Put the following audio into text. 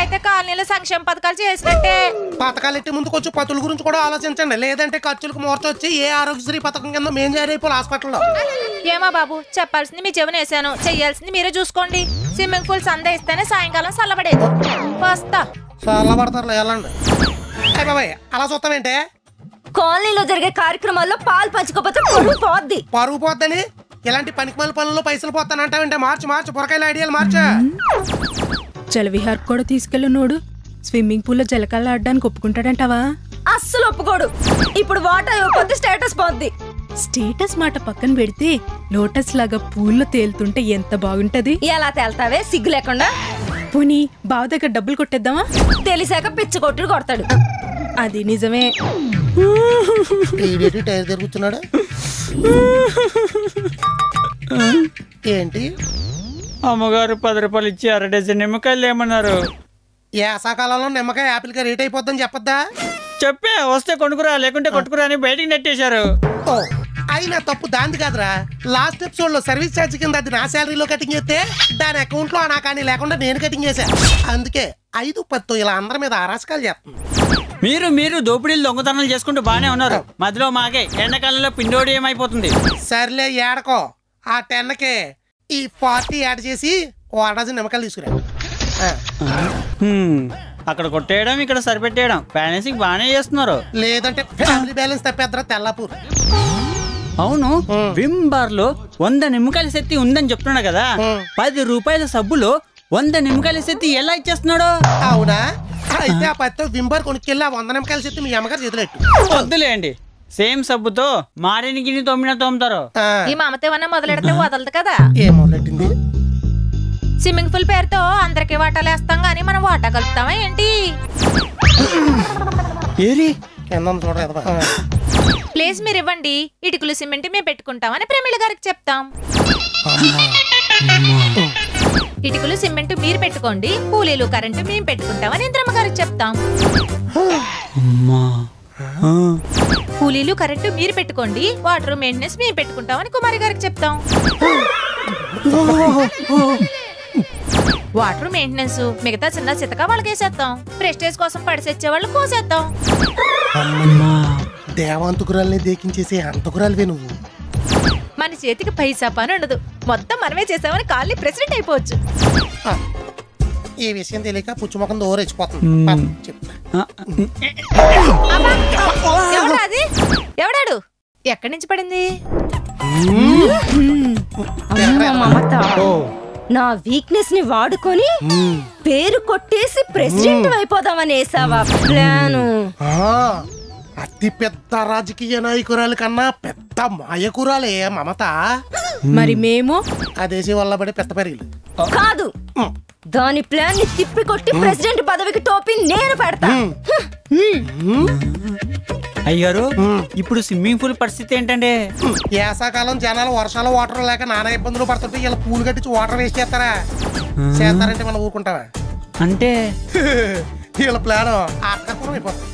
అయితే కాలనీలో సంక్షేమ పథకాలు చేసినట్టే. పథకాలు ఎట్టి ముందు కొంచెం పతుల గురించి కూడా ఆలోచించండి, లేదంటే ఖర్చులకు మూర్చ వచ్చి ఏ ఆరోగ్యశ్రీ పథకం కింద మేం చేరైపోవాలి హాస్పిటల్లో. ఏమా బాబు, చెప్పాల్సింది మీ చెవిని వేసాను, చెయ్యాల్సింది మీరే చూసుకోండి. స్విమ్మింగ్ పూల్ సందే ఇస్తేనే సాయంకాలం చల్లబడేది. వస్తా. చల్లబడతారు వెళ్ళండి. అయ్య బాబాయ్ అలా చూస్తామేంటే? కాలనీలో జరిగే కార్యక్రమాల్లో పాలు పంచుకోపోతే పరువు పోద్ది. పరువు పోద్దని ఇలాంటి పనికిమాల పనుల్లో పైసలు పోతానంటావంటే మార్చు బురకాయల ఐడియాలు మార్చా. జలవిహార్ కూడా తీసుకెళ్ళినోడు స్విమ్మింగ్ పూల్ లో జలకాలు ఆడడానికి ఒప్పుకుంటాడంటావా? అస్సలు ఒప్పుకోడు. ఇప్పుడు వాటర్ ఇవ్వకపోతే స్టేటస్ పోద్ది. స్టేటస్ మాట పక్కన పెడితే లోటస్ లాగా పూల్లో తేలుతుంటే ఎంత బాగుంటది. ఎలా తేల్తావే సిగ్గు లేకుండా? పోనీ బావ దగ్గర డబ్బులు కొట్టేద్దామా? తెలిసాక పిచ్చి కొట్టుడు కొడతాడు. అది నిజమే. టైర్ తిరుగుతున్నాడు ఏంటి? అమ్మగారు 10 రూపాయలు ఇచ్చి 1/2 డజన్ నిమ్మకాయలు ఏమన్నారు? వేసాకాలంలో నిమ్మకాయ యాపిల్ గా రేట్ అయిపోద్దని చెప్పొద్దా? చెప్పే వస్తే కొనుక్కురా లేకుంటే కొట్టుకురా అని బయటికి నెట్టేశారు. ఓ అయినా తప్పు దాంది కాదురా. లాస్ట్ ఎపిసోడ్ లో సర్వీస్ ఛార్జ్ కింద అది నా శాలరీలో కటింగ్ చేస్తే దాని అకౌంట్ లో నా కానీ లేకుండా నేను కటింగ్ చేశా. అందుకే 5-10 ఇలా అందరి మీద అరాచకాలు చేస్తుంది. మీరు దోపిడీలు దొంగతనాలు చేసుకుంటూ బానే ఉన్నారు. మధ్యలో మాకే ఎండాకాలంలో పిండోడి ఏమైపోతుంది. సర్లే ఏడకో. ఆ 10కే ఈ 40 యాడ్ చేసి 1 డజన్ నిమ్మకాయలు తీసుకురా. అక్కడ కొట్టేయడం ఇక్కడ సరిపెట్టేయడం బ్యాలెన్సింగ్ బానే చేస్తున్నారు. లేదంటే ఫ్యామిలీ బ్యాలెన్స్ తప్పేద్దరా తెల్లాపూర్. అవును, విమ్ బార్ లో 100 నిమ్మకాయల శక్తి ఉందని చెప్తున్నా కదా. 10 రూపాయల సబ్బులో 100 నిమ్మకాయల శక్తి ఎలా ఇచ్చేస్తున్నాడు? అవునా? అయితే ఆ 10 వింబర్ కొనుక్కెళ్ళి 100 నిమ్మకాయల శక్తి మీ అమ్మగారు చేతులెట్టు. వద్దులేండి, సేమ్ సబ్బుతో మారిని గిని తోముతారు. ఈ మమతేమన్నా మొదలెడితే వదలదు కదా. ఏం మొదలెట్టింది? స్విమ్మింగ్ పూల్ పేరుతో అందరికి వాటాలు వేస్తాం గానీ మనం వాటా కలుపుతామా ఏంటి? ప్లేస్ మీరు ఇవ్వండి, ఇటుకలు సిమెంట్ మేము పెట్టుకుంటామని ప్రమీల గారికి చెప్తాం. ఇటుకలు సిమెంట్ మీరు పెట్టుకోండి, కూలీలు కరెంటు మేము పెట్టుకుంటామని ఇంద్రమ్మ గారికి చెప్తాం. కూలీలు కరెంటు మీరు పెట్టుకోండి, వాటర్ మెయింటెనెన్స్ మేము పెట్టుకుంటామని కుమారి గారికి చెప్తాం. వాటర్ మెయింటెనెన్స్ మిగతా చిన్న చితక వాళ్ళకేసేద్దాం. ప్రెస్టేజ్ కోసం పడిసెచ్చే వాళ్ళు కోసేద్దాం. దేవాంతకురాల్ని దేకించేసే అంతకురాలివే నువ్వు. మన చేతికి పైసా పని ఉండదు, మొత్తం మనమే చేసామని కాలనీ ప్రెసిడెంట్ అయిపోవచ్చు. ఈ విషయం తెలియక పుచ్చుముఖం దూరెచ్చిపోతుంది. ఎవడాది? ఎవడాడు? ఎక్కడి నుంచి పడింది? నా వీక్నెస్ ని వాడుకొని పేరు కొట్టేసి ప్రెసిడెంట్ అయిపోదామని వేసావా ప్లాను? అతి పెద్ద రాజకీయ నాయకురాలు కన్నా పెద్ద మాయకురాలే మమత. మరి మేము అదేసి వల్ల పడే పెద్ద పరిగలు కాదు, దాని ప్లాన్ ని తిప్పి కొట్టి ప్రెసిడెంట్ పదవికి టోపీ నేను పెడతా. అయ్యారు, ఇప్పుడు స్విమ్మింగ్ పూల్ పరిస్థితి ఏంటంటే? వేసాకాలం జనాలు వర్షాలు వాటర్ లేక నానా ఇబ్బందులు పడుతుంటే ఇలా పూలు కట్టించి వాటర్ వేస్ట్ చేస్తారా? చేస్తారంటే మనం ఊరుకుంటావా? అంటే వీళ్ళ ప్లాన్ ఆకర్షణ అయిపోతుంది.